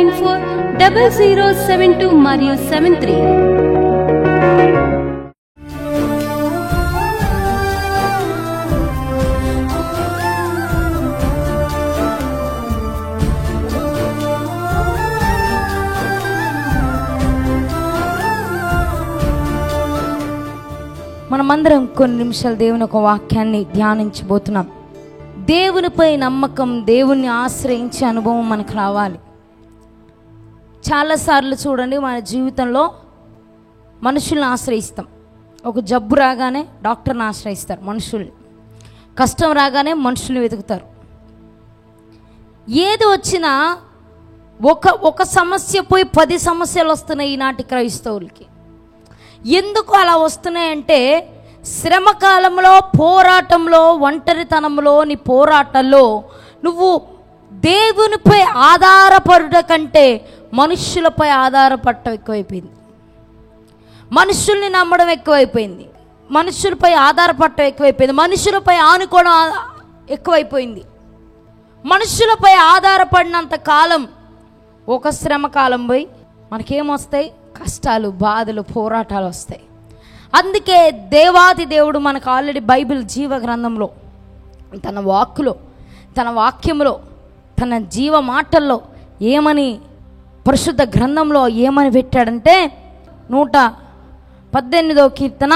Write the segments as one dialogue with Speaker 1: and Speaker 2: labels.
Speaker 1: 97940072 మరియు 73.
Speaker 2: మనమందరం కొన్ని నిమిషాలు దేవుని ఒక వాక్యాన్ని ధ్యానించబోతున్నాం. దేవునిపై నమ్మకం, దేవుణ్ణి ఆశ్రయించే అనుభవం మనకు రావాలి. చాలాసార్లు చూడండి, మన జీవితంలో మనుషుల్ని ఆశ్రయిస్తాం. ఒక జబ్బు రాగానే డాక్టర్ని ఆశ్రయిస్తారు మనుషుల్ని, కష్టం రాగానే మనుషుల్ని వెతుకుతారు. ఏది వచ్చినా ఒక సమస్య పోయి 10 సమస్యలు వస్తున్నాయి ఈనాటి క్రైస్తవులకి. ఎందుకు అలా వస్తున్నాయంటే, శ్రమ కాలంలో, పోరాటంలో, ఒంటరితనంలో, నీ పోరాటంలో నువ్వు దేవునిపై ఆధారపడుట కంటే మనుష్యులపై ఆధారపడటం ఎక్కువైపోయింది. మనుషుల్ని నమ్మడం ఎక్కువైపోయింది, మనుషులపై ఆధారపడటం ఎక్కువైపోయింది, మనుషులపై ఆనుకోవడం ఎక్కువైపోయింది. మనుషులపై ఆధారపడినంత కాలం ఒక శ్రమ కాలం పోయి మనకేమొస్తాయి? కష్టాలు, బాధలు, పోరాటాలు వస్తాయి. అందుకే దేవాది దేవుడు మనకు ఆల్రెడీ బైబిల్ జీవ గ్రంథంలో, తన వాక్కులో, తన వాక్యంలో, తన జీవ మాటల్లో ఏమని, పరిశుద్ధ గ్రంథంలో ఏమని పెట్టాడంటే, 118వ కీర్తన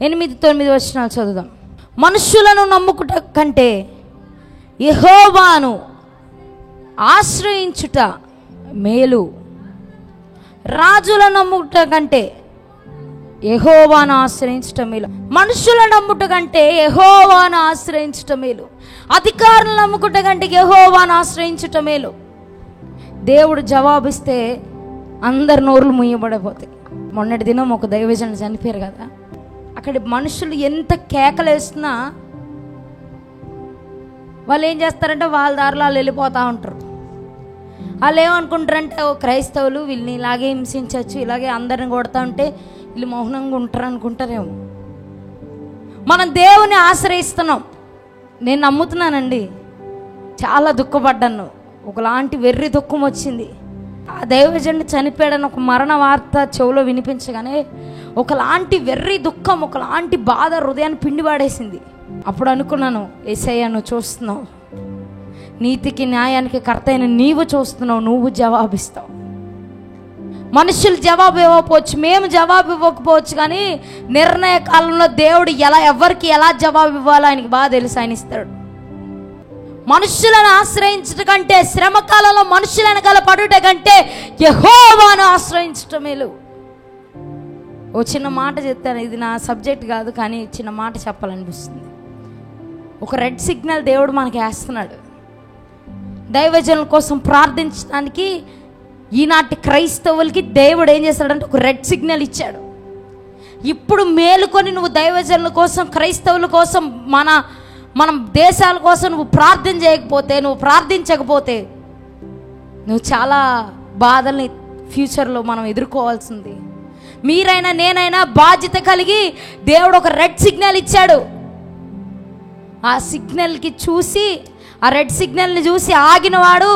Speaker 2: 8-9 వచనాలు చదువుదాం. మనుషులను నమ్ముకుట కంటే యెహోవాను ఆశ్రయించుట మేలు, రాజులను నమ్ముట కంటే యెహోవాను ఆశ్రయించుట మేలు. మనుషులను నమ్ముట కంటే యెహోవాను ఆశ్రయించుట మేలు. అధికారులను నమ్ముకుట కంటే యెహోవాను ఆశ్రయించుట మేలు. దేవుడు జవాబిస్తే అందరి నోరులు ముయ్యబడిపోతాయి. మొన్నటి దినం ఒక దైవజనుడు చనిపోయారు కదా, అక్కడ మనుషులు ఎంత కేకలేస్తున్నా వాళ్ళు ఏం చేస్తారంటే వాళ్ళ దారిలో వాళ్ళు వెళ్ళిపోతూ ఉంటారు. వాళ్ళు ఏమనుకుంటారంటే, ఓ క్రైస్తవులు వీళ్ళని ఇలాగే హింసించవచ్చు, ఇలాగే అందరిని కొడతా ఉంటే వీళ్ళు మౌనంగా ఉంటారు అనుకుంటారేమో. మనం దేవుని ఆశ్రయిస్తున్నాం. నేను నమ్ముతున్నానండి, చాలా దుఃఖపడ్డాను. ఒకలాంటి వెర్రి దుఃఖం వచ్చింది. ఆ దైవజనుడు చనిపోయాడని ఒక మరణ వార్త చెవులో వినిపించగానే ఒకలాంటి వెర్రి దుఃఖం, ఒకలాంటి బాధ హృదయాన్ని పిండిపాడేసింది. అప్పుడు అనుకున్నాను, యేసయ్య నువ్వు చూస్తున్నావు, నీతికి న్యాయానికి కర్త అయిన నీవు చూస్తున్నావు, నువ్వు జవాబిస్తావు. మనుషులు జవాబు ఇవ్వకపోవచ్చు, మేము జవాబు ఇవ్వకపోవచ్చు, కానీ నిర్ణయ కాలంలో దేవుడు ఎవరికి ఎలా జవాబు ఇవ్వాలో ఆయనకి బాగా తెలుసు, ఆయన ఇస్తాడు. మనుషులను ఆశ్రయించట కంటే, శ్రమ కాలంలో మనుషుల వెనకాల పడుట కంటే యెహోవాను ఆశ్రయించటం మేలు. ఓ చిన్న మాట చెప్తాను, ఇది నా సబ్జెక్ట్ కాదు, కానీ చిన్న మాట చెప్పాలనిపిస్తుంది. ఒక రెడ్ సిగ్నల్ దేవుడు మనకి వేస్తున్నాడు. దైవజనుల కోసం ప్రార్థించడానికి ఈనాటి క్రైస్తవులకి దేవుడు ఏం చేస్తాడంటే ఒక రెడ్ సిగ్నల్ ఇచ్చాడు. ఇప్పుడు మేలుకొని నువ్వు దైవజనుల కోసం, క్రైస్తవుల కోసం, మన దేశాల కోసం నువ్వు ప్రార్థన చేయకపోతే, నువ్వు ప్రార్థించకపోతే నువ్వు చాలా బాధల్ని ఫ్యూచర్లో మనం ఎదుర్కోవాల్సింది. మీరైనా నేనైనా బాధ్యత కలిగి దేవుడు ఒక రెడ్ సిగ్నల్ ఇచ్చాడు. ఆ సిగ్నల్కి చూసి, ఆ రెడ్ సిగ్నల్ని చూసి ఆగినవాడు,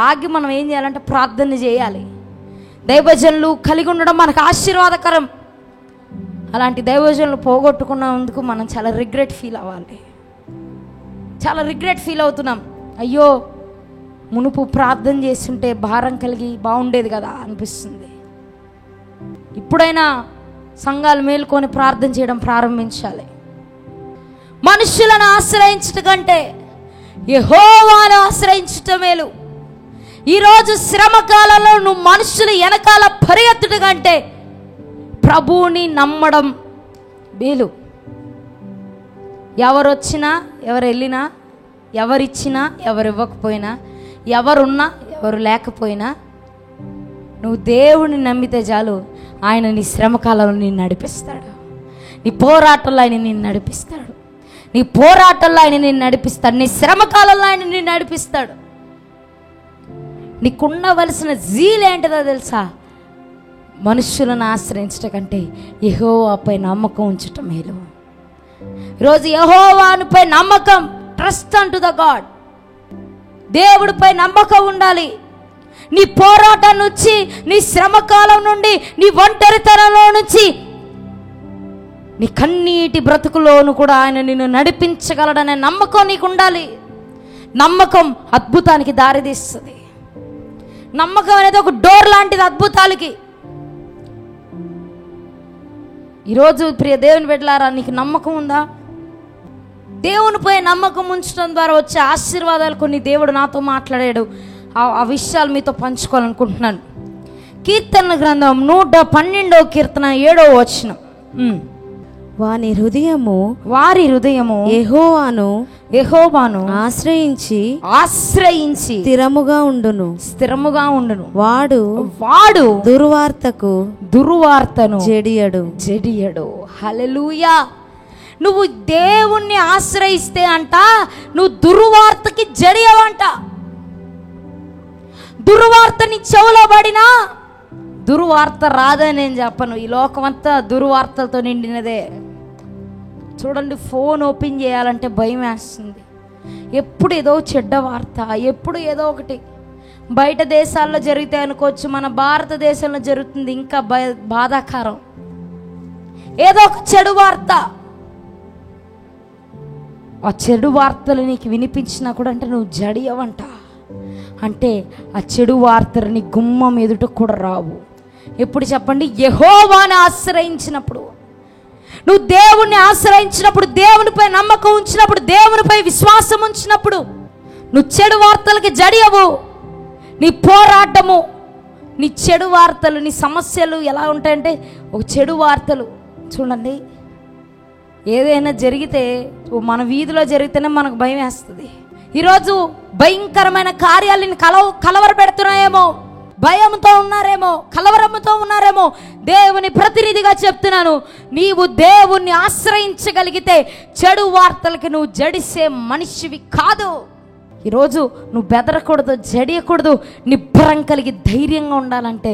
Speaker 2: ఆగి మనం ఏం చేయాలంటే ప్రార్థన చేయాలి. దైవజనులు కలిగి ఉండడం మనకు ఆశీర్వాదకరం. అలాంటి దైవజనులు పోగొట్టుకున్నందుకు మనం చాలా రిగ్రెట్ ఫీల్ అవ్వాలి. చాలా రిగ్రెట్ ఫీల్ అవుతున్నాం. అయ్యో, మునుపు ప్రార్థన చేస్తుంటే భారం కలిగి బాగుండేది కదా అనిపిస్తుంది. ఇప్పుడైనా సంఘాలు మేలుకొని ప్రార్థన చేయడం ప్రారంభించాలి. మనుషులను ఆశ్రయించట కంటే యెహోవాను ఆశ్రయించట మేలు. ఈరోజు శ్రమ కాలంలో నువ్వు మనుషులు వెనకాల పరిగెత్తుట కంటే ప్రభువుని నమ్మడం మేలు. ఎవరొచ్చినా, ఎవరు వెళ్ళినా, ఎవరిచ్చినా, ఎవరు ఇవ్వకపోయినా, ఎవరున్నా, ఎవరు లేకపోయినా నువ్వు దేవుని నమ్మితే చాలు, ఆయన నీ శ్రమ కాలంలో నిన్ను నడిపిస్తాడు. నీ పోరాటంలో ఆయన నిన్ను నడిపిస్తాడు. నీ పోరాటంలో ఆయన నిన్ను నడిపిస్తాడు. నీ శ్రమ కాలంలో ఆయన నిన్ను నడిపిస్తాడు. నీకుండవలసిన జీల్ ఏంటిదో తెలుసా? మనుషులను ఆశ్రయించడం కంటే యెహోవాపై నమ్మకం ఉంచటం మేలు. ఈరోజు యెహోవాపై నమ్మకం, ట్రస్ట్ అంటు ద గాడ్, దేవుడిపై నమ్మకం ఉండాలి. నీ పోరాటం నుంచి, నీ శ్రమకాలం నుండి, నీ ఒంటరితనంలో నుంచి, నీ కన్నీటి బ్రతుకులోను కూడా ఆయన నిన్ను నడిపించగలడనే నమ్మకం నీకు ఉండాలి. నమ్మకం అద్భుతానికి దారితీస్తుంది. నమ్మకం అనేది ఒక డోర్ లాంటిది అద్భుతాలకి. ఈరోజు ప్రియ దేవుని బిడ్డలారా, నీకు నమ్మకం ఉందా? దేవునిపై నమ్మకం ఉంచడం ద్వారా వచ్చే ఆశీర్వాదాలు కొన్ని దేవుడు నాతో మాట్లాడాడు. ఆ విషయాలు మీతో పంచుకోవాలనుకుంటున్నాను. కీర్తనల గ్రంథం 112వ కీర్తన 7వ వచనం.
Speaker 3: వారి హృదయము యెహోవాను ఆశ్రయించి స్థిరముగా ఉండును. వాడు దుర్వార్తను
Speaker 2: జడియడు. హల్లెలూయా. నువ్వు దేవుణ్ణి ఆశ్రయిస్తే అంట నువ్వు దుర్వార్తకి జడియవంట. దుర్వార్తని చెవులో పడినా దుర్వార్త రాదని నేను చెప్పను. ఈ లోకమంతా దుర్వార్తలతో నిండినదే. చూడండి, ఫోన్ ఓపెన్ చేయాలంటే భయం వేస్తుంది. ఎప్పుడు ఏదో చెడ్డ వార్త, ఎప్పుడు ఏదో ఒకటి. బయట దేశాల్లో జరిగితే అనుకోవచ్చు, మన భారతదేశంలో జరుగుతుంది ఇంకా బాధాకరం. ఏదో ఒక చెడు వార్త. ఆ చెడు వార్తలు నీకు వినిపించినా కూడా అంటే నువ్వు జడియవంట. అంటే ఆ చెడు వార్తలు నీ గుమ్మం ఎదుట కూడా రావు. ఎప్పుడు చెప్పండి? యెహోవాను ఆశ్రయించినప్పుడు, నువ్వు దేవుణ్ణి ఆశ్రయించినప్పుడు, దేవునిపై నమ్మకం ఉంచినప్పుడు, దేవునిపై విశ్వాసం ఉంచినప్పుడు నువ్వు చెడు వార్తలకి జడియవు. నీ పోరాటము, నీ చెడు వార్తలు, నీ సమస్యలు ఎలా ఉంటాయంటే ఒక చెడు వార్తలు. చూడండి, ఏదైనా జరిగితే మన వీధిలో జరిగితేనే మనకు భయం వేస్తుంది. ఈరోజు భయంకరమైన కార్యాలను కలవర పెడుతున్నాయేమో, భయంతో ఉన్నారేమో, కలవరంతో ఉన్నారేమో. దేవుని ప్రతినిధిగా చెప్తున్నాను, నీవు దేవుణ్ణి ఆశ్రయించగలిగితే చెడు వార్తలకి నువ్వు జడిసే మనిషివి కాదు. ఈరోజు నువ్వు బెదరకూడదు, జడియకూడదు. నిబ్బరం కలిగి ధైర్యంగా ఉండాలంటే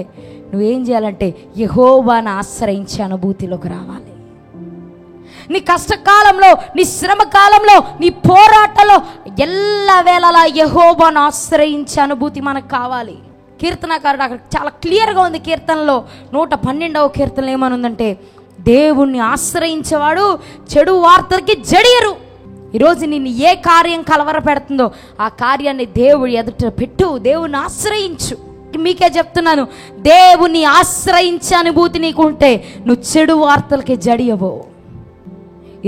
Speaker 2: నువ్వేం చేయాలంటే యెహోవాను ఆశ్రయించే అనుభూతిలోకి రావాలి. నీ కష్టకాలంలో, నీ శ్రమ కాలంలో, నీ పోరాటంలో ఎల్లవేళలా యెహోవాను ఆశ్రయించే అనుభూతి మనకు కావాలి. కీర్తనకారుడు అక్కడ చాలా క్లియర్గా ఉంది. కీర్తనలో 112వ కీర్తనలో ఏమనుందంటే, దేవుణ్ణి ఆశ్రయించేవాడు చెడు వార్తలకి జడియరు. ఈరోజు నిన్ను ఏ కార్యం కలవర పెడుతుందో ఆ కార్యాన్ని దేవుడి ఎదుట పెట్టు, దేవుణ్ణి ఆశ్రయించు. మీకే చెప్తున్నాను, దేవుణ్ణి ఆశ్రయించే అనుభూతి నీకు ఉంటే నువ్వు చెడు వార్తలకి జడియవు.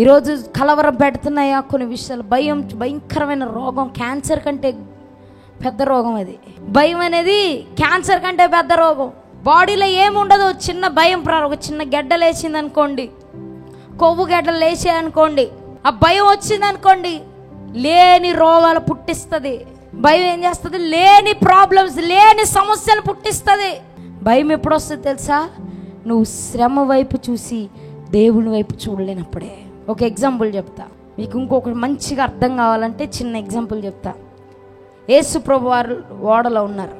Speaker 2: ఈరోజు కలవరం పెడుతున్నాయా కొన్ని విషయాలు. భయంకరమైన రోగం, క్యాన్సర్ కంటే పెద్ద రోగం అది. భయం అనేది క్యాన్సర్ కంటే పెద్ద రోగం. బాడీలో ఏముండదు, చిన్న భయం, ఒక చిన్న గెడ్డ లేచింది అనుకోండి, కొవ్వు గెడ్డలు లేచాయి అనుకోండి, ఆ భయం వచ్చింది అనుకోండి, లేని రోగాలు పుట్టిస్తుంది. భయం ఏం చేస్తుంది? లేని ప్రాబ్లమ్స్, లేని సమస్యలు పుట్టిస్తుంది. భయం ఎప్పుడు వస్తుంది తెలుసా? నువ్వు శ్రమ వైపు చూసి దేవుని వైపు చూడలేనప్పుడే. ఒక ఎగ్జాంపుల్ చెప్తా మీకు, ఇంకొకటి మంచిగా అర్థం కావాలంటే చిన్న ఎగ్జాంపుల్ చెప్తా. యేసు ప్రభు వారు ఓడలో ఉన్నారు,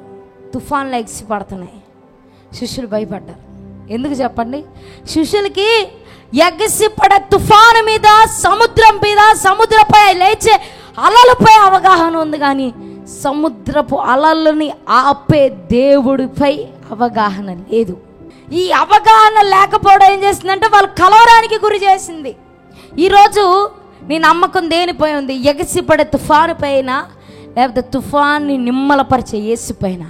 Speaker 2: తుఫాన్లు ఎగిసి పడుతున్నాయి. శిష్యులు భయపడ్డారు. ఎందుకు చెప్పండి? శిష్యులకి ఎగసిపడే తుఫాను మీద, సముద్రం మీద, సముద్రపై లేచే అలలపై అవగాహన ఉంది, కానీ సముద్రపు అలలని ఆపే దేవుడిపై అవగాహన లేదు. ఈ అవగాహన లేకపోవడం ఏం చేసిందంటే వాళ్ళు కలవరానికి గురి చేసింది. ఈరోజు నీ నమ్మకం దేనిపై ఉంది? ఎగసిపడే తుఫాను పైన, లేకపోతే తుఫాన్ని నిమ్మలపరిచే యేసు పైన?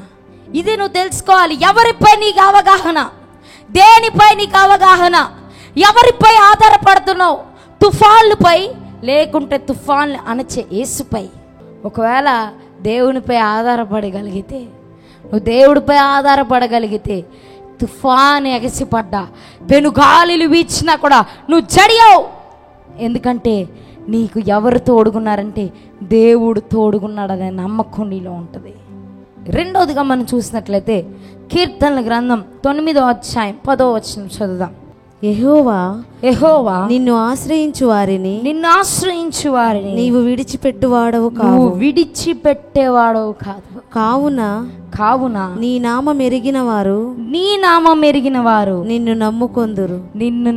Speaker 2: ఇది నువ్వు తెలుసుకోవాలి. ఎవరిపై నీకు అవగాహన? దేనిపై నీకు అవగాహన? ఎవరిపై ఆధారపడుతున్నావు? తుఫాన్లపై, లేకుంటే తుఫాన్లు అణచే యేసుపై? ఒకవేళ దేవునిపై ఆధారపడగలిగితే, నువ్వు దేవుడిపై ఆధారపడగలిగితే, తుఫాను ఎగసిపడ్డా, పెనుగాలిలు వీచినా కూడా నువ్వు జడియావు. ఎందుకంటే నీకు ఎవరు తోడుగున్నారంటే దేవుడు తోడుగున్నాడనే నమ్మకం నీలో ఉంటుంది. రెండవదిగా మనం చూసినట్లయితే కీర్తనల గ్రంథం 9వ అధ్యాయం 10వ వచనం చదువుదాం.
Speaker 3: యెహోవా నిన్ను ఆశ్రయించు వారిని నీవు విడిచిపెట్టువాడవు కావున నీ నామం ఎరిగిన వారు నిన్ను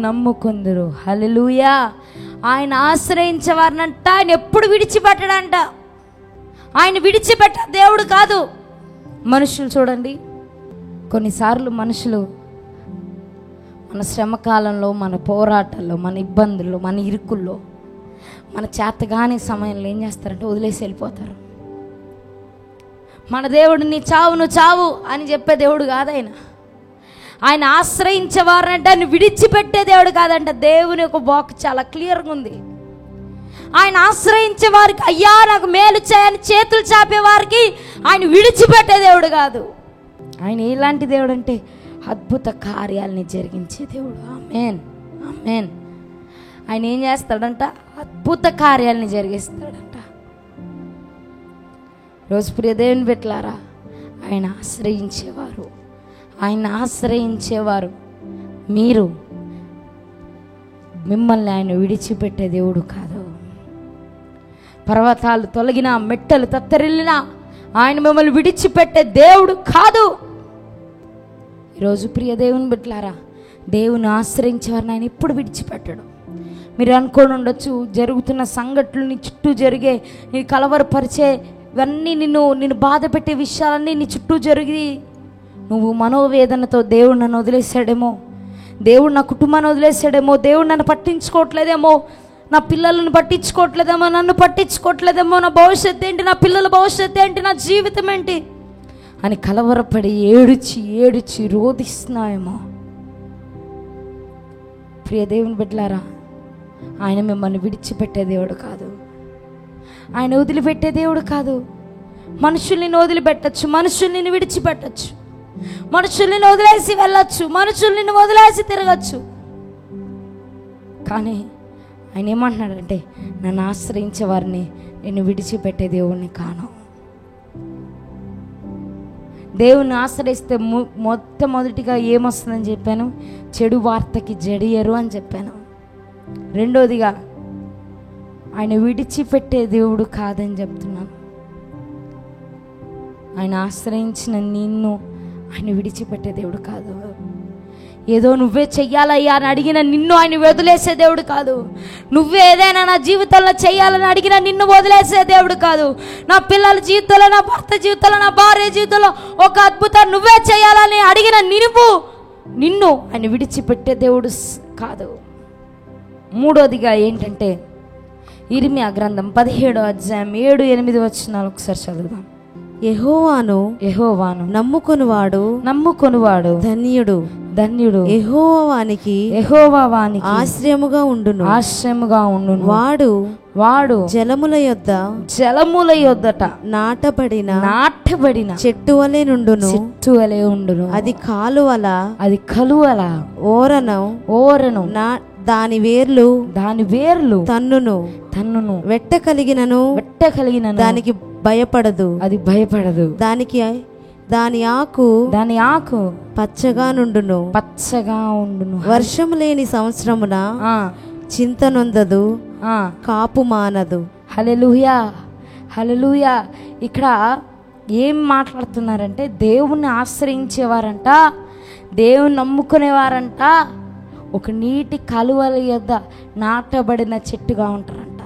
Speaker 3: నమ్ముకొందురు. హల్లెలూయా. ఆయన ఆశ్రయించే వారినంట ఆయన ఎప్పుడు విడిచిపెట్టడంట. ఆయన విడిచిపెట్ట దేవుడు కాదు.
Speaker 2: మనుషులు చూడండి, కొన్నిసార్లు మనుషులు మన శ్రమ కాలంలో, మన పోరాటాల్లో, మన ఇబ్బందుల్లో, మన ఇరుకుల్లో, మన చేతగాని సమయంలో ఏం చేస్తారంటే వదిలేసి వెళ్ళిపోతారు. మన దేవుడు నీ చావు నువ్వు చావు అని చెప్పే దేవుడు కాదు ఆయన. ఆయన ఆశ్రయించేవారంటే ఆయన విడిచిపెట్టే దేవుడు కాదంట. దేవుని యొక్క వాక్ చాలా క్లియర్గా ఉంది. ఆయన ఆశ్రయించే వారికి అయ్యా నాకు మేలు చేయని చేతులు చాపే వారికి ఆయన విడిచిపెట్టే దేవుడు కాదు. ఆయన ఎలాంటి దేవుడు అంటే అద్భుత కార్యాలని జరిగించే దేవుడు. ఆమేన్, ఆమేన్. ఆయన ఏం చేస్తాడంట? అద్భుత కార్యాలని జరిగిస్తాడంట. రోజు ప్రియ దేవుని బిడ్డలారా, ఆయన ఆశ్రయించేవారు మీరు, మిమ్మల్ని ఆయన విడిచిపెట్టే దేవుడు కాదు. పర్వతాలు తొలగినా, మెట్టలు తత్తరిల్లినా ఆయన మిమ్మల్ని విడిచిపెట్టే దేవుడు కాదు. ఈరోజు ప్రియ దేవుని బిడ్డలారా, దేవుని ఆశ్రయించేవారిని ఆయన ఎప్పుడు విడిచిపెట్టడు. మీరు అనుకోని ఉండొచ్చు, జరుగుతున్న సంఘటనలు నీ చుట్టూ జరిగే, నీ కలవరపరిచే ఇవన్నీ నిన్ను బాధ పెట్టే విషయాలన్నీ నీ చుట్టూ జరిగి నువ్వు మనోవేదనతో దేవుడు నన్ను వదిలేసాడేమో, దేవుడు నా కుటుంబాన్ని వదిలేసాడేమో, దేవుడు నన్ను పట్టించుకోవట్లేదేమో, నా పిల్లలను పట్టించుకోవట్లేదేమో, నన్ను పట్టించుకోవట్లేదేమో, నా భవిష్యత్తు ఏంటి, నా పిల్లల భవిష్యత్తు ఏంటి, నా జీవితం ఏంటి అని కలవరపడి ఏడుచి రోధిస్తున్నాయేమో. ప్రియ దేవుని బిడ్డలారా, ఆయన మిమ్మల్ని విడిచిపెట్టే దేవుడు కాదు. ఆయన వదిలిపెట్టే దేవుడు కాదు. మనుషుల్ని వదిలిపెట్టచ్చు, మనుషుల్ని విడిచిపెట్టచ్చు, మనుషుల్ని వదిలేసి వెళ్ళచ్చు, మనుషుల్ని వదిలేసి తిరగచ్చు. కానీ ఆయన ఏమంటున్నాడంటే, నన్ను ఆశ్రయించే వారిని నేను విడిచిపెట్టే దేవుణ్ణి కాను. దేవుని ఆశ్రయిస్తే మొట్టమొదటిగా ఏమొస్తుందని చెప్పాను? చెడు వార్తకి జడియరు అని చెప్పాను. రెండోదిగా ఆయన విడిచిపెట్టే దేవుడు కాదని చెప్తున్నాను. ఆయన ఆశ్రయించిన నిన్ను ఆయన విడిచిపెట్టే దేవుడు కాదు. ఏదో నువ్వే చెయ్యాలయ్యా అని అడిగిన నిన్ను ఆయన వదిలేసే దేవుడు కాదు. నువ్వే ఏదైనా నా జీవితంలో చెయ్యాలని అడిగిన నిన్ను వదిలేసే దేవుడు కాదు. నా పిల్లల జీవితంలో, నా భర్త జీవితంలో, నా భార్య జీవితంలో ఒక అద్భుతం నువ్వే చేయాలని అడిగిన నిన్ను ఆయన విడిచిపెట్టే దేవుడు కాదు. మూడోదిగా ఏంటంటే, ఇర్మియా గ్రంథం 17వ అధ్యాయం 7-8 వచనాలు ఒకసారి చదువుదాం.
Speaker 3: యెహోవాను నమ్ముకొనువాడు ధన్యుడు. యెహోవానికి ఆశ్రయముగా ఉండును. వాడు జలముల యొద్దట నాటబడిన చెట్టు వలె నుండును. అది కలువల ఓరను దాని వేర్లు తన్నును. వెట్ట కలిగినను దానికి భయపడదు. దాని ఆకు పచ్చగా నుండును. వర్షము లేని సంవత్సరమున చింతనొందదు, కాపు మానదు.
Speaker 2: హల్లెలూయా, హల్లెలూయా. ఇక్కడ ఏం మాట్లాడుతున్నారంటే, దేవుణ్ణి ఆశ్రయించేవారంట, దేవుని నమ్ముకునేవారంట ఒక నీటి కలువల యొద్ద నాటబడిన చెట్టుగా ఉంటారంట.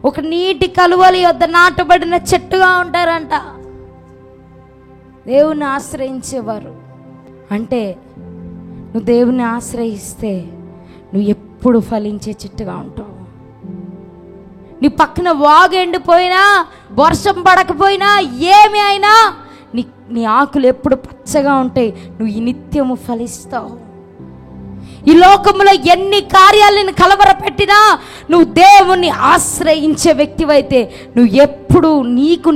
Speaker 2: ఒక నీటి కలువల యొద్ద నాటబడిన చెట్టుగా ఉంటారంట దేవుని ఆశ్రయించేవారు. అంటే నువ్వు దేవుని ఆశ్రయిస్తే నువ్వు ఎప్పుడు ఫలించే చెట్టుగా ఉంటావు. నీ పక్కన వాగు ఎండిపోయినా, వర్షం పడకపోయినా, ఏమి అయినా నీ ఆకులు ఎప్పుడు పచ్చగా ఉంటాయి. నువ్వు ఈ నిత్యము ఫలిస్తావు. ఈ లోకంలో ఎన్ని కార్యాలను కలవరపెట్టినా నువ్వు దేవుణ్ణి ఆశ్రయించే వ్యక్తివైతే నువ్వు ఎప్పుడు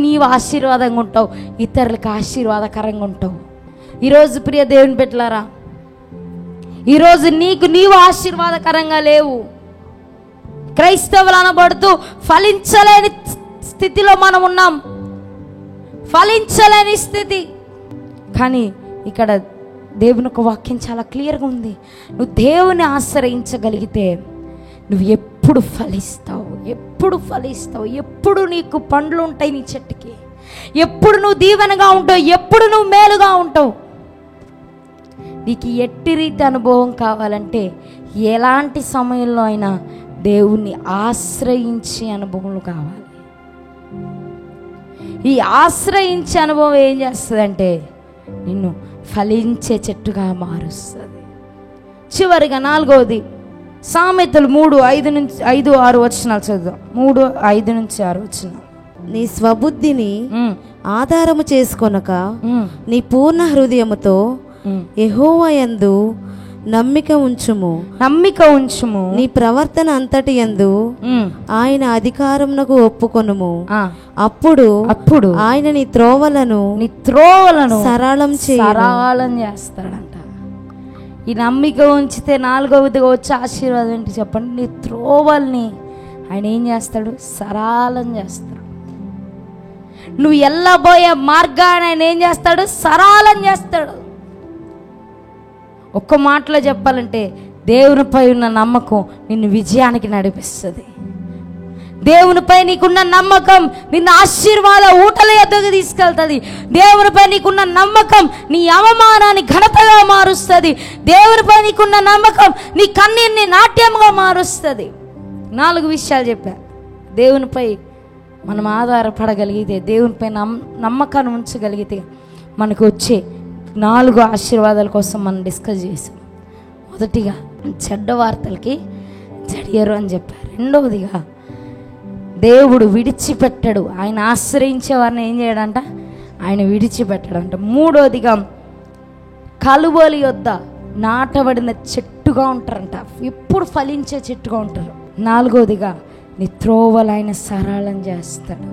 Speaker 2: నీవు ఆశీర్వాదంగా ఉంటావు, ఇతరులకు ఆశీర్వాదకరంగా ఉంటావు. ఈరోజు ప్రియ దేవుని బిడ్డలారా, ఈరోజు నీవు ఆశీర్వాదకరంగా లేవు. క్రైస్తవులు అనబడుతూ ఫలించలేని స్థితిలో మనం ఉన్నాం, ఫలించలేని స్థితి. కానీ ఇక్కడ దేవుని ఒక వాక్యం చాలా క్లియర్గా ఉంది. నువ్వు దేవుని ఆశ్రయించగలిగితే నువ్వు ఎప్పుడు ఫలిస్తావు, ఎప్పుడు నీకు పండ్లు ఉంటాయి నీ చెట్టుకి, ఎప్పుడు నువ్వు దీవెనగా ఉంటావు, ఎప్పుడు నువ్వు మేలుగా ఉంటావు. నీకు ఎట్టి రీతి అనుభవం కావాలంటే ఎలాంటి సమయంలో అయినా దేవుణ్ణి ఆశ్రయించే అనుభవాలు కావాలి. ఈ ఆశ్రయించే అనుభవం ఏం చేస్తుందంటే నిన్ను ఫలించే చెట్టుగా మారుస్తుంది. చివరిగా 4వది సామెతలు 3:5-6 వచనాలు చదువుదాం. 3:5-6 వచనాలు.
Speaker 3: నీ స్వబుద్ధిని ఆధారము చేసుకొనక నీ పూర్ణ హృదయముతో యెహోవా యందు నమ్మిక ఉంచుము. నీ ప్రవర్తన అంతటి యందు ఆయన అధికారమునకు ఒప్పుకొనుము. అప్పుడు ఆయన నీ త్రోవలను సరళం
Speaker 2: చేస్తాడంట. ఈ నమ్మిక ఉంచితే 4వదిగా వచ్చే ఆశీర్వాదం ఏంటి చెప్పండి? నీ త్రోవల్ని ఆయన ఏం చేస్తాడు? సరళం చేస్తాడు. నువ్వు వెళ్ళబోయే మార్గాన్ని ఆయన ఏం చేస్తాడు? సరళం చేస్తాడు. ఒక్క మాటలో చెప్పాలంటే దేవునిపై ఉన్న నమ్మకం నిన్ను విజయానికి నడిపిస్తుంది. దేవునిపై నీకున్న నమ్మకం నిన్ను ఆశీర్వాద ఊటల ఎద్దకు తీసుకెళ్తుంది. దేవునిపై నీకున్న నమ్మకం నీ అవమానాన్ని ఘనతగా మారుస్తుంది. దేవునిపై నీకున్న నమ్మకం నీ కన్నీరుని నాట్యంగా మారుస్తుంది. 4 విషయాలు చెప్పా. దేవునిపై మనం ఆధారపడగలిగితే, దేవునిపై నమ్మకాన్ని ఉంచగలిగితే మనకు వచ్చే 4 ఆశీర్వాదాల కోసం మనం డిస్కస్ చేసాం. మొదటిగా చెడ్డ వార్తలకి జడియరు అని చెప్పారు. 2వదిగా దేవుడు విడిచిపెట్టడు, ఆయన ఆశ్రయించే వారిని ఏం చేయడంట? ఆయన విడిచిపెట్టడంట. 3వదిగా కలువలి యొద్ద నాటబడిన చెట్టుగా ఉంటారంట, ఎప్పుడు ఫలించే చెట్టుగా ఉంటారు. 4వదిగా నీ త్రోవలు ఆయన సరళం చేస్తాడు.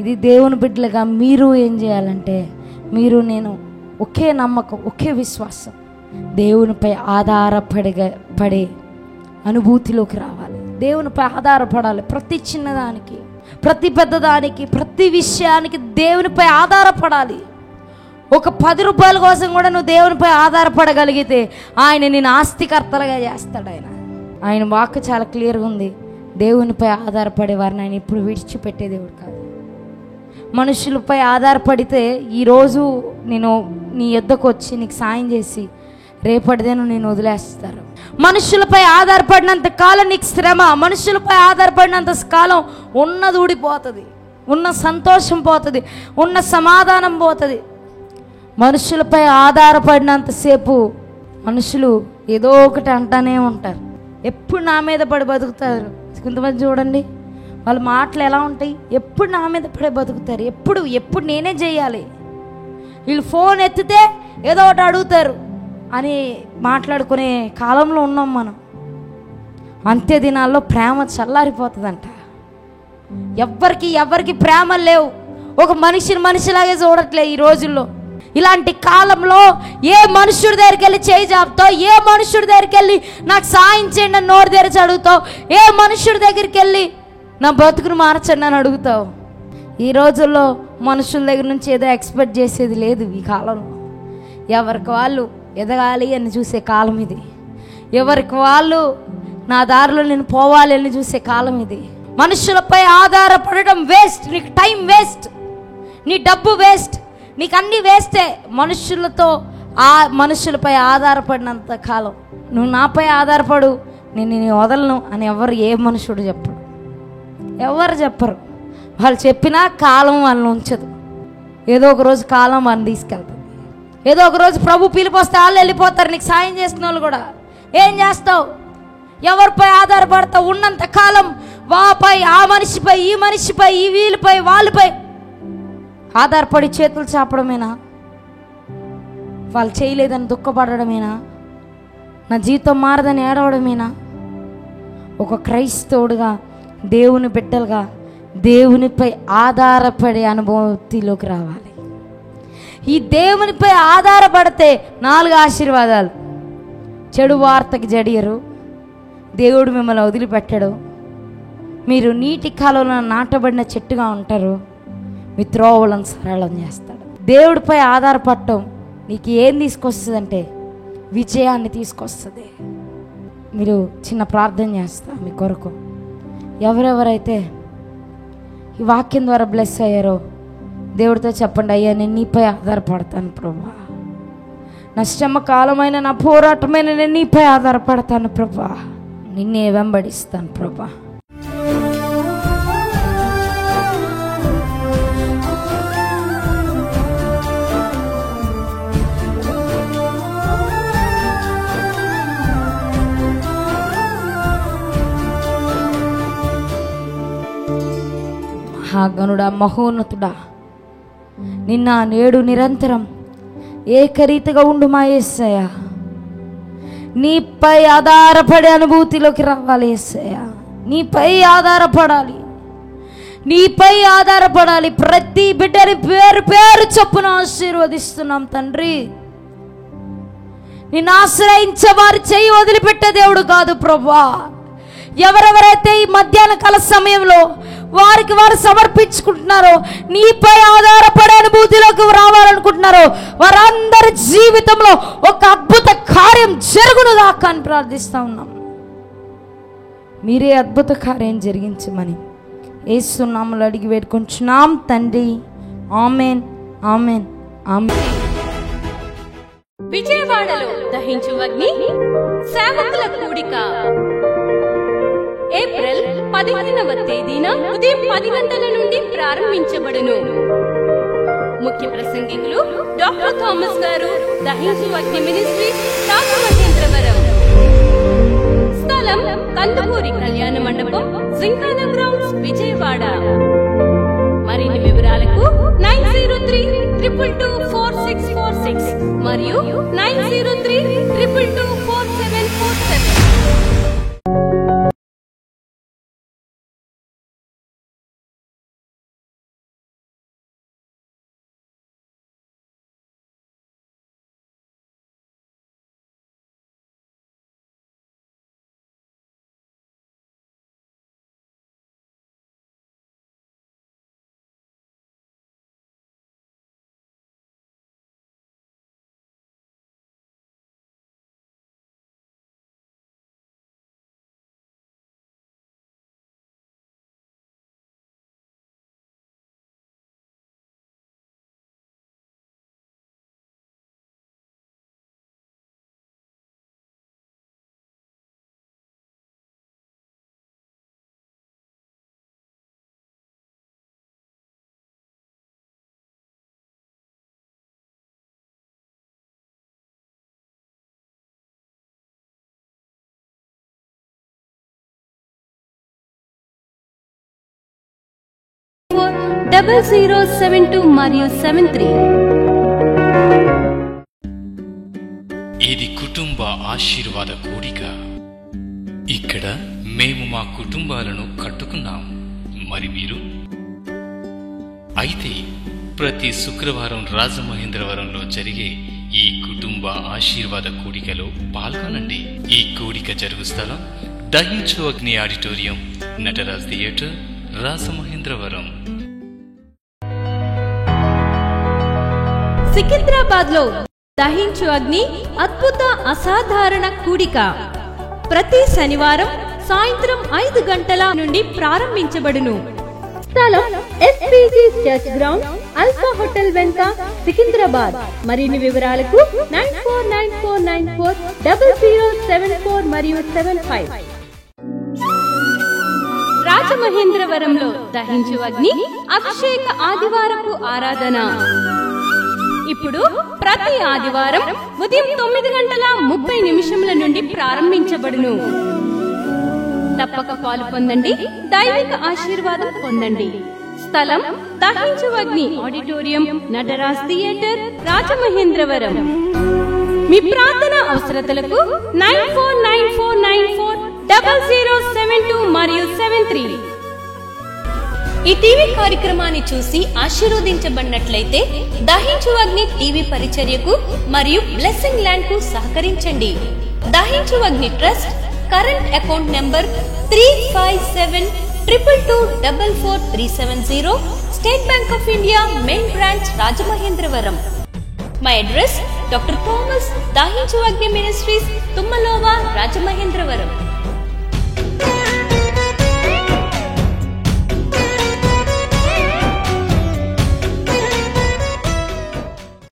Speaker 2: ఇది దేవుని బిడ్డలుగా మీరు ఏం చేయాలంటే, మీరు నేను ఒకే నమ్మకం, ఒకే విశ్వాసం, దేవునిపై ఆధారపడే అనుభూతిలోకి రావాలి. దేవునిపై ఆధారపడాలి. ప్రతి చిన్నదానికి, ప్రతి పెద్దదానికి, ప్రతి విషయానికి దేవునిపై ఆధారపడాలి. ఒక 10 రూపాయల కోసం కూడా నువ్వు దేవునిపై ఆధారపడగలిగితే ఆయన నేను ఆస్తికర్తలుగా చేస్తాడు. ఆయన వాక్కు చాలా క్లియర్గా ఉంది. దేవునిపై ఆధారపడే వారిని ఆయన ఇప్పుడు విడిచిపెట్టే దేవుడు కాదు. మనుషులపై ఆధారపడితే ఈరోజు నేను నీ యొద్దకు వచ్చి నీకు సాయం చేసి రేపటిదేను నేను వదిలేస్తారు. మనుషులపై ఆధారపడినంత కాలం నీకు శ్రమ, మనుషులపై ఆధారపడినంత కాలం ఉన్నది ఊడిపోతుంది, ఉన్న సంతోషం పోతుంది, ఉన్న సమాధానం పోతుంది. మనుషులపై ఆధారపడినంతసేపు మనుషులు ఏదో ఒకటి అంటానే ఉంటారు. ఎప్పుడు నా మీద పడి బతుకుతారు. కొంతమంది చూడండి, వాళ్ళ మాటలు ఎలా ఉంటాయి? ఎప్పుడు నా మీద పడే బతుకుతారు. ఎప్పుడు నేనే చేయాలి, వీళ్ళు ఫోన్ ఎత్తితే ఏదో ఒకటి అడుగుతారు అని మాట్లాడుకునే కాలంలో ఉన్నాం మనం. అంత్య దినాల్లో ప్రేమ చల్లారిపోతుందంట. ఎవరికి ప్రేమ లేవు. ఒక మనిషిలాగే చూడట్లే ఈ రోజుల్లో. ఇలాంటి కాలంలో ఏ మనుషుడి దగ్గరికి వెళ్ళి చేయి జాపుతావు? ఏ మనుషుడి దగ్గరికి వెళ్ళి నాకు సాయం చేయండి అని నోరు తెరిచి అడుగుతావు? ఏ మనుషుడి దగ్గరికి వెళ్ళి నా బతుకును మార్చండి అని అడుగుతావు? ఈ రోజుల్లో మనుషుల దగ్గర నుంచి ఏదో ఎక్స్పెక్ట్ చేసేది లేదు. ఈ కాలంలో ఎవరికి వాళ్ళు ఎదగాలి అని చూసే కాలం ఇది. ఎవరికి వాళ్ళు నా దారిలో నేను పోవాలి అని చూసే కాలం ఇది. మనుషులపై ఆధారపడడం వేస్ట్. నీకు టైం వేస్ట్, నీ డబ్బు వేస్ట్, నీకు అన్నీ వేస్తే. మనుషులపై ఆధారపడినంత కాలం నువ్వు నాపై ఆధారపడు, నేను వదలను అని ఏ మనుషుడు చెప్పడు, ఎవరు చెప్పరు. వాళ్ళు చెప్పినా కాలం వాళ్ళని ఉంచదు. ఏదో ఒక రోజు కాలం వాళ్ళని తీసుకెళ్తుంది. ఏదో ఒక రోజు ప్రభు పిలుపు వస్తే వాళ్ళు వెళ్ళిపోతారు. నీకు సాయం చేసిన వాళ్ళు కూడా ఏం చేస్తావు? ఎవరిపై ఆధారపడతావు? ఉన్నంత కాలం వాపై, ఆ మనిషిపై, ఈ మనిషిపై, ఈ వీళ్ళపై, వాళ్ళపై ఆధారపడి చేతులు చాపడమేనా? వాళ్ళు చేయలేదని దుఃఖపడమేనా? నా జీవితం మారదని ఏడవడమేనా? ఒక క్రైస్తవుడుగా, దేవుని బిడ్డలుగా దేవునిపై ఆధారపడే అనుభూతిలోకి రావాలి. ఈ దేవునిపై ఆధారపడితే 4 ఆశీర్వాదాలు. చెడు వార్తకి జడియరు, దేవుడు మిమ్మల్ని వదిలిపెట్టడు, మీరు నీటి కాలంలో నాటబడిన చెట్టుగా ఉంటారు, మీ త్రోవలను సరళం చేస్తాడు. దేవుడిపై ఆధారపడటం నీకు ఏం తీసుకొస్తుందంటే విజయాన్ని తీసుకొస్తుంది. మీరు చిన్న ప్రార్థన చేస్తా మీ కొరకు. ఎవరెవరైతే ఈ వాక్యం ద్వారా బ్లెస్ అయ్యారో దేవుడితో చెప్పండి, అయ్యా నేను నీపై ఆధారపడతాను ప్రభా, నా శ్రమ కాలమైన, నా పోరాటమైన నేను నీపై ఆధారపడతాను ప్రభా, నిన్నే వెంబడిస్తాను ప్రభా. మహాగణుడా, మహోన్నతుడా, నిన్న నేడు నిరంతరం ఏకరీతిగా ఉండు మా యేసయ్య. నీపై ఆధారపడే అనుభూతిలోకి రావాలి యేసయ్య. నీపై ఆధారపడాలి, నీపై ఆధారపడాలి. ప్రతి బిడ్డని పేరు పేరు చొప్పున ఆశీర్వదిస్తున్నాం తండ్రి. నిన్ను ఆశ్రయించే వారి చెయ్యి వదిలిపెట్టే దేవుడు కాదు ప్రభువా. ఎవరెవరైతే ఈ మధ్యాహ్న కాల సమయంలో వారికి వారు సమర్పించుకుంటున్నారో, నీపై ఆధారపడే అనుభూతిలోకి రావాలనుకుంటున్నారో, వారందరి జీవితంలో ఒక అద్భుత కార్యం జరుగును దాకా అని ప్రార్థిస్తూ ఉన్నాం. మీరే అద్భుత కార్యం జరిగించమని యేసు నామములో అడిగి వేడుకుంటున్నాం తండ్రి. Amen, amen, amen.
Speaker 1: విజయవాడలో దహించు అగ్ని సేవకుల కూడిక ఏప్రిల్ 15వ తేదీన ఉదయం 10 గంటల నుండి ప్రారంభించబడును. ముఖ్య ప్రసంగికులు డాక్టర్ థామస్ గారు, దహించు అగ్ని మినిస్ట్రీస్, రాజమహేంద్రవరం. స్థలం కందుకూరి కళ్యాణ మండపం, జింకానా గ్రౌండ్స్, విజయవాడ. మరిన్ని వివరాలకు 9032224646 మరియు 9032224747. .0072 మరియు 73.
Speaker 4: ఇది కుటుంబ ఆశీర్వాద కూడిక. ఇక్కడ మేము మా కుటుంబాలను కట్టుకున్నాం. మరి మీరు? అయితే ప్రతి శుక్రవారం రాజమహేంద్రవరంలో జరిగే ఈ కుటుంబ ఆశీర్వాద కూడికలో పాల్గొనండి. ఈ కూడిక జరుగు స్థలం దహించు అగ్ని ఆడిటోరియం, నటరాజ్ థియేటర్, రాజమహేంద్రవరం.
Speaker 1: సికింద్రాబాద్ లో దహించు అగ్ని అద్భుత అసాధారణ కూడిక ప్రతి శనివారం సాయంత్రం 5 గంటల నుండి ప్రారంభించబడును. స్థలం SPG church ground, alpha hotel వెనుక, సికింద్రాబాద్. మరిన్ని వివరాలకు 9494940074 మరియు 75. రాజమహేంద్రవరంలో దహించు అగ్ని అభిషేక ఆదివారపు ఆరాధన ఇప్పుడు ప్రతి ఆదివారం ఉదయం 9:30 నుండి ప్రారంభించబడును. తప్పక పాలు పొందండి, దైవిక ఆశీర్వాదం పొందండి. స్థలం దహించు అగ్ని ఆడిటోరియం, నటరాజ్ థియేటర్, రాజమహేంద్రవరం. మీ ప్రార్థన అవసరతలకు 9494940072 మరియు 73. ఈ టీవీ కార్యక్రమాన్ని చూసి ఆశీర్వదించబడినట్లయితే దహించు అగ్ని టీవీ పరిచర్యకు మరియు బ్లెస్సింగ్ ల్యాండ్ కు సహకరించండి. దహించు అగ్ని trust current account number 357222444370, State Bank of India main branch, Rajamahendravaram. My address doctor Thomas, దహించు అగ్ని మినిస్ట్రీస్, తుమ్మలోవా, రాజమహేంద్రవరం.